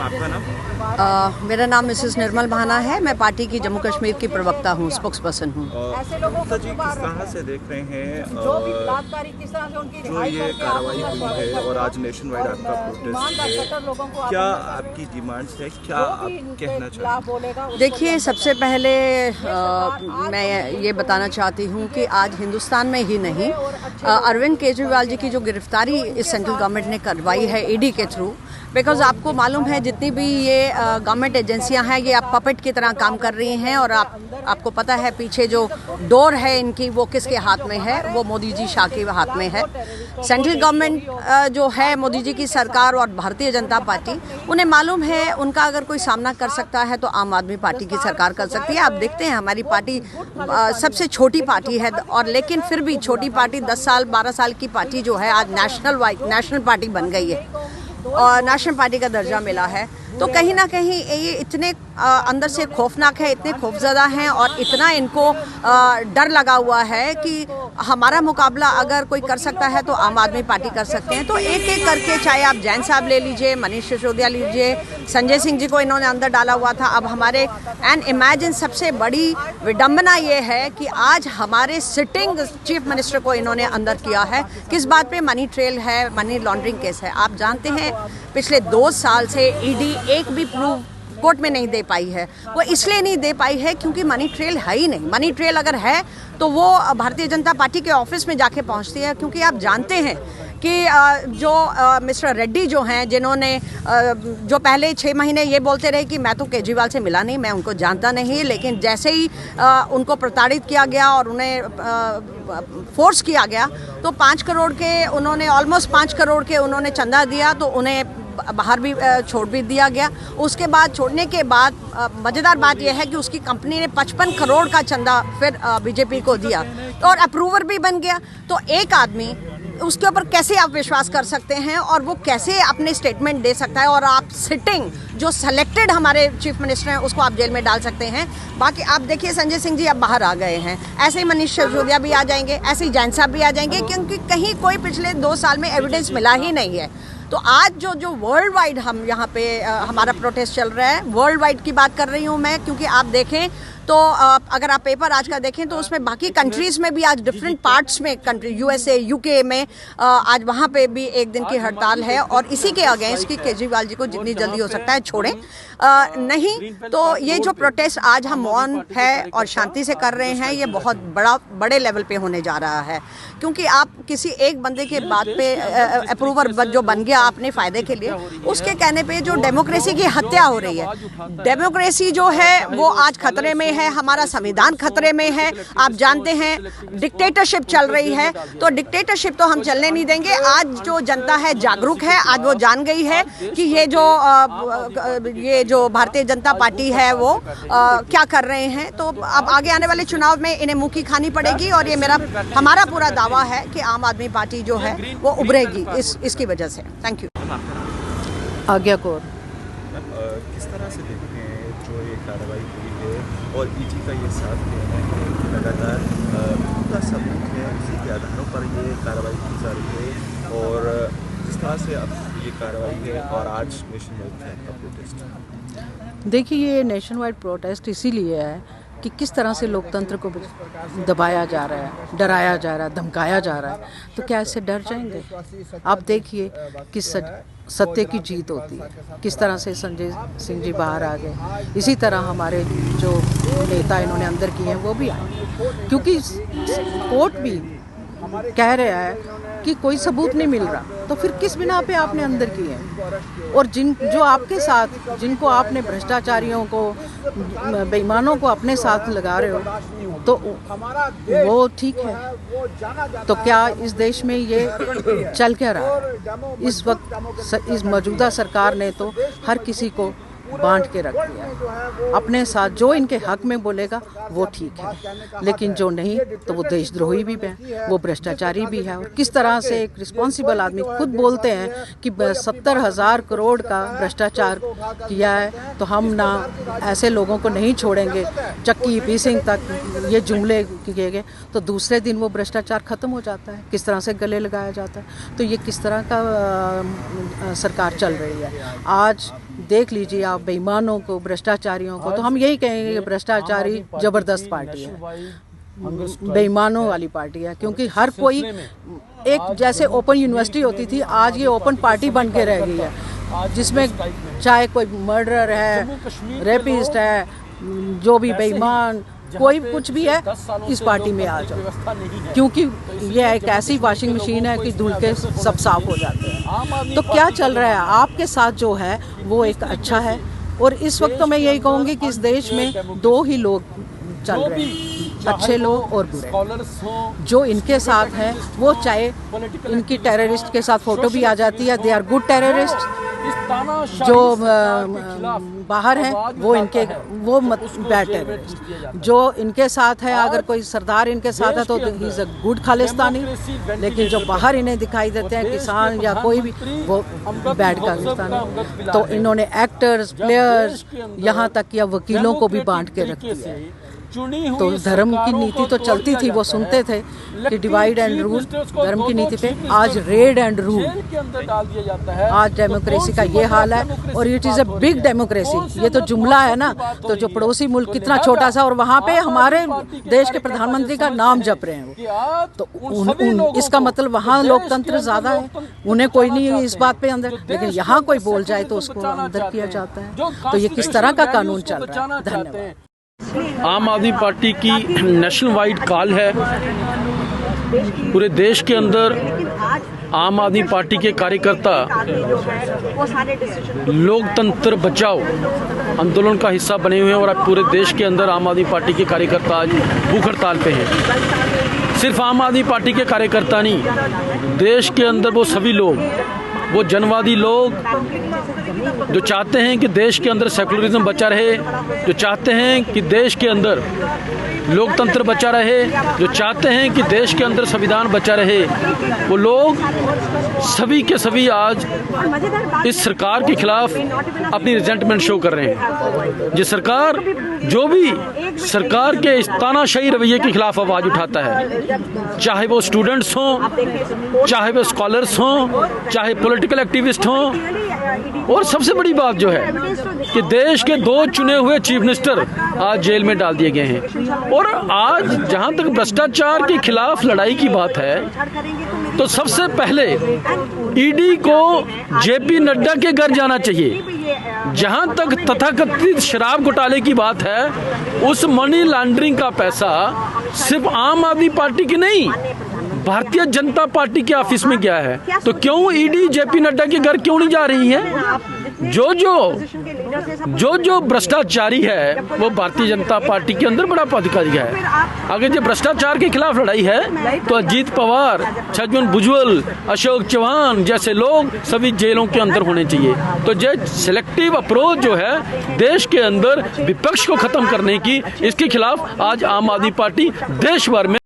आपका नाम? मेरा नाम मिसेस निर्मल भाना है। मैं पार्टी की जम्मू कश्मीर की प्रवक्ता हूँ, स्पोक्स पर्सन हूँ। गुप्ता जी, किस तरह से देख रहे हैं जो ये कार्रवाई हुई है और आज नेशन वाइड आपका प्रोटेस्ट है, क्या आपकी डिमांड्स है, क्या आप कहना चाहेंगे? देखिए, सबसे पहले मैं ये बताना चाहती हूँ कि आज हिंदुस्तान में ही नहीं, अरविंद केजरीवाल जी की जो गिरफ्तारी इस सेंट्रल गवर्नमेंट ने करवाई है ईडी के थ्रू, बिकॉज आपको मालूम है जितनी भी ये गवर्नमेंट एजेंसियां हैं ये आप पपेट की तरह काम कर रही हैं, और आपको पता है पीछे जो डोर है इनकी वो किसके हाथ में है, वो मोदी जी शाह के हाथ में है। सेंट्रल गवर्नमेंट जो है मोदी जी की सरकार और भारतीय जनता पार्टी, उन्हें मालूम है उनका अगर कोई सामना कर सकता है तो आम आदमी पार्टी की सरकार कर सकती है। आप देखते हैं हमारी पार्टी सबसे छोटी पार्टी है, और लेकिन फिर भी छोटी पार्टी 10 साल 12 साल की पार्टी जो है आज नेशनल पार्टी बन गई है और नेशनल पार्टी का दर्जा मिला है। तो कहीं ना कहीं ये इतने अंदर से खौफनाक है, इतने खौफजदा हैं और इतना इनको डर लगा हुआ है कि हमारा मुकाबला अगर कोई कर सकता है तो आम आदमी पार्टी कर सकते हैं। तो एक एक करके, चाहे आप जैन साहब ले लीजिए, मनीष सिसोदिया लीजिए, संजय सिंह जी को इन्होंने अंदर डाला हुआ था। अब हमारे एंड इमेजिन सबसे बड़ी विडंबना ये है कि आज हमारे सिटिंग चीफ मिनिस्टर को इन्होंने अंदर किया है। किस बात पे? मनी ट्रेल है, मनी लॉन्ड्रिंग केस है। आप जानते हैं पिछले 2 साल से ईडी एक भी प्रूफ कोर्ट में नहीं दे पाई है। वो इसलिए नहीं दे पाई है क्योंकि मनी ट्रेल है ही नहीं। मनी ट्रेल अगर है तो वो भारतीय जनता पार्टी के ऑफिस में जाके पहुंचती है, क्योंकि आप जानते हैं कि जो मिस्टर रेड्डी जो हैं, जिन्होंने जो पहले 6 महीने ये बोलते रहे कि मैं तो केजरीवाल से मिला नहीं, मैं उनको जानता नहीं, लेकिन जैसे ही उनको प्रताड़ित किया गया और उन्हें फोर्स किया गया तो 5 करोड़ के उन्होंने ऑलमोस्ट 5 करोड़ के उन्होंने चंदा दिया, तो उन्हें बाहर भी छोड़ भी दिया गया। उसके बाद छोड़ने के बाद मज़ेदार बात यह है कि उसकी कंपनी ने 55 करोड़ का चंदा फिर बीजेपी को दिया और अप्रूवर भी बन गया। तो एक आदमी उसके ऊपर कैसे आप विश्वास कर सकते हैं और वो कैसे अपने स्टेटमेंट दे सकता है? और आप सिटिंग जो सेलेक्टेड हमारे चीफ मिनिस्टर हैं उसको आप जेल में डाल सकते हैं। बाकी आप देखिए, संजय सिंह जी अब बाहर आ गए हैं, ऐसे ही मनीष सिसोदिया भी आ जाएंगे, ऐसे ही जैन साहब भी आ जाएंगे, क्योंकि कहीं कोई पिछले 2 साल में एविडेंस मिला ही नहीं है। तो आज जो वर्ल्ड वाइड हम यहाँ पे हमारा प्रोटेस्ट चल रहा है, वर्ल्ड वाइड की बात कर रही हूँ मैं, क्योंकि आप देखें तो अगर आप पेपर आज का देखें तो उसमें बाकी कंट्रीज़ में भी आज डिफरेंट पार्ट्स में, कंट्री यूएसए यूके में आज वहाँ पे भी 1 दिन की हड़ताल है, और इसी के अगेंस्ट कि केजरीवाल जी को जितनी जल्दी हो सकता है छोड़ें। नहीं तो ये जो प्रोटेस्ट आज हम मौन है और शांति से कर रहे हैं, ये बहुत बड़े लेवल पे होने जा रहा है, क्योंकि आप किसी एक बंदे के बात पे अप्रूवर जो बन गया अपने फ़ायदे के लिए, उसके कहने पे जो डेमोक्रेसी की हत्या हो रही है। डेमोक्रेसी जो है वो आज खतरे में है, हमारा संविधान खतरे में है। आप जानते हैं डिक्टेटरशिप चल रही है, तो डिक्टेटरशिप तो हम चलने नहीं देंगे। आज जो जनता है जागरूक है, आज वो जान गई है कि ये जो भारतीय जनता पार्टी है वो क्या कर रहे हैं। तो अब आगे आने वाले चुनाव में इन्हें मुँह की खानी पड़ेगी, और ये हमारा पूरा दावा है कि आम आदमी पार्टी जो है वो उभरेगी इसकी वजह से। Thank you. आज्ञा कौर। किस तरह से देखते हैं जो ये कार्रवाई हुई है और ईडी का ये साथ देना है कि लगातार पूरा सबूत है, उसी के आधारों पर ये कार्रवाई की जा रही है, और जिस तरह से अब ये कार्रवाई है और आज नेशन वाइड का प्रोटेस्ट? देखिए, ये नेशन वाइड प्रोटेस्ट इसीलिए है कि किस तरह से लोकतंत्र को दबाया जा रहा है, डराया जा रहा है, धमकाया जा रहा है। तो क्या इससे डर जाएंगे? आप देखिए कि सत्य की जीत होती है। किस तरह से संजय सिंह जी बाहर आ गए, इसी तरह हमारे जो नेता इन्होंने अंदर किए हैं वो भी आए, क्योंकि कोर्ट भी कह रहा है कि कोई सबूत नहीं मिल रहा, तो फिर किस बिना पे आपने अंदर किए हैं? और जो आपके साथ, जिनको आपने भ्रष्टाचारियों को, बेईमानों को अपने साथ लगा रहे हो, तो वो ठीक है। तो क्या इस देश में ये चल क्या रहा है? इस वक्त इस मौजूदा सरकार ने तो हर किसी को बांट के रख दिया अपने साथ। जो इनके हक में बोलेगा वो ठीक है, लेकिन जो नहीं तो वो देशद्रोही भी है, वो भ्रष्टाचारी भी है। और किस तरह से एक रिस्पॉन्सिबल आदमी खुद बोलते हैं कि 70,000 करोड़ का भ्रष्टाचार किया है, तो हम ना ऐसे लोगों को नहीं छोड़ेंगे, चक्की पीसिंग तक ये जुमले किए गए, तो दूसरे दिन वो भ्रष्टाचार ख़त्म हो जाता है। किस तरह से गले लगाया जाता है। तो ये किस तरह का सरकार चल रही है। आज देख लीजिए आप बेईमानों को, भ्रष्टाचारियों को, तो हम यही कहेंगे कि भ्रष्टाचारी जबरदस्त पार्टी है, बेईमानों वाली पार्टी है। क्योंकि हर कोई एक जैसे ओपन यूनिवर्सिटी होती थी, आज ये ओपन पार्टी बन के रह गई है, जिसमें चाहे कोई मर्डरर है, रेपिस्ट है, जो भी बेईमान कोई कुछ भी है, इस पार्टी में आ जाओ, क्योंकि ये एक ऐसी वॉशिंग मशीन है कि धुल के सब साफ हो जाते हैं। तो क्या चल रहा है आपके साथ जो है वो एक अच्छा है। और इस वक्त तो मैं यही कहूँगी कि इस देश में दो ही लोग चल रहे हैं, अच्छे लोग और बुरे। जो इनके साथ हैं वो चाहे इनकी टेररिस्ट के साथ फोटो भी आ जाती है, दे आर गुड टेररिस्ट। जो बाहर हैं वो बैड टेररिस्ट। जो इनके साथ है, अगर कोई सरदार इनके साथ है तो he is a good Khalistani, लेकिन जो बाहर इन्हें दिखाई देते हैं किसान या कोई भी, वो बैड खालिस्तानी। तो इन्होंने एक्टर्स, प्लेयर्स, यहाँ तक कि अब वकीलों को भी बांट के रख दिया है। तो धर्म की नीति तो चलती थी, वो सुनते थे कि डिवाइड एंड रूल, धर्म की नीति पे आज रेड एंड रूल। आज डेमोक्रेसी का ये हाल है, और it is a big democracy. ये तो जुमला है ना, तो जो पड़ोसी मुल्क कितना छोटा सा, और वहाँ पे हमारे देश के प्रधानमंत्री का नाम जप रहे हैं वो, तो इसका मतलब वहाँ लोकतंत्र ज़्यादा है, उन्हें कोई नहीं है इस बात पे अंदर। लेकिन यहाँ कोई बोल जाए तो उसको अंदर किया जाता है। तो ये किस तरह का कानून चल रहा है? धन्यवाद। आम आदमी पार्टी की नेशनल वाइड कॉल है। पूरे देश के अंदर आम आदमी पार्टी के कार्यकर्ता लोकतंत्र बचाओ आंदोलन का हिस्सा बने हुए हैं, और अब पूरे देश के अंदर आम आदमी पार्टी के कार्यकर्ता आज भूख हड़ताल पे हैं। सिर्फ आम आदमी पार्टी के कार्यकर्ता नहीं, देश के अंदर वो सभी लोग, वो जनवादी लोग जो चाहते हैं कि देश के अंदर सेकुलरिज्म बचा रहे, जो चाहते हैं कि देश के अंदर लोकतंत्र बचा रहे, जो चाहते हैं कि देश के अंदर संविधान बचा रहे, वो लोग सभी के सभी आज इस सरकार के खिलाफ अपनी रिजेंटमेंट शो कर रहे हैं। ये सरकार जो भी सरकार के इस तानाशाही रवैये के खिलाफ आवाज़ उठाता है, चाहे वो स्टूडेंट्स हों, चाहे वो स्कॉलर्स हों, चाहे पॉलिटिकल एक्टिविस्ट हों, और सबसे बड़ी बात जो है कि देश के 2 चुने हुए चीफ मिनिस्टर आज जेल में डाल दिए गए हैं। और आज जहां तक भ्रष्टाचार के खिलाफ लड़ाई की बात है, तो सबसे पहले ईडी को जेपी नड्डा के घर जाना चाहिए। जहां तक तथाकथित शराब घोटाले की बात है, उस मनी लॉन्ड्रिंग का पैसा सिर्फ आम आदमी पार्टी की नहीं, भारतीय जनता पार्टी के ऑफिस में गया है। तो क्यों ईडी जेपी नड्डा के घर क्यों नहीं जा रही है? जो भ्रष्टाचारी है वो भारतीय जनता पार्टी के अंदर बड़ा पदाधिकारी है। अगर जो भ्रष्टाचार के खिलाफ लड़ाई है तो अजीत पवार, छजन भुजबल, अशोक चौहान जैसे लोग सभी जेलों के अंदर होने चाहिए। तो जो सिलेक्टिव अप्रोच जो है देश के अंदर विपक्ष को खत्म करने की, इसके खिलाफ आज आम आदमी पार्टी देश भर में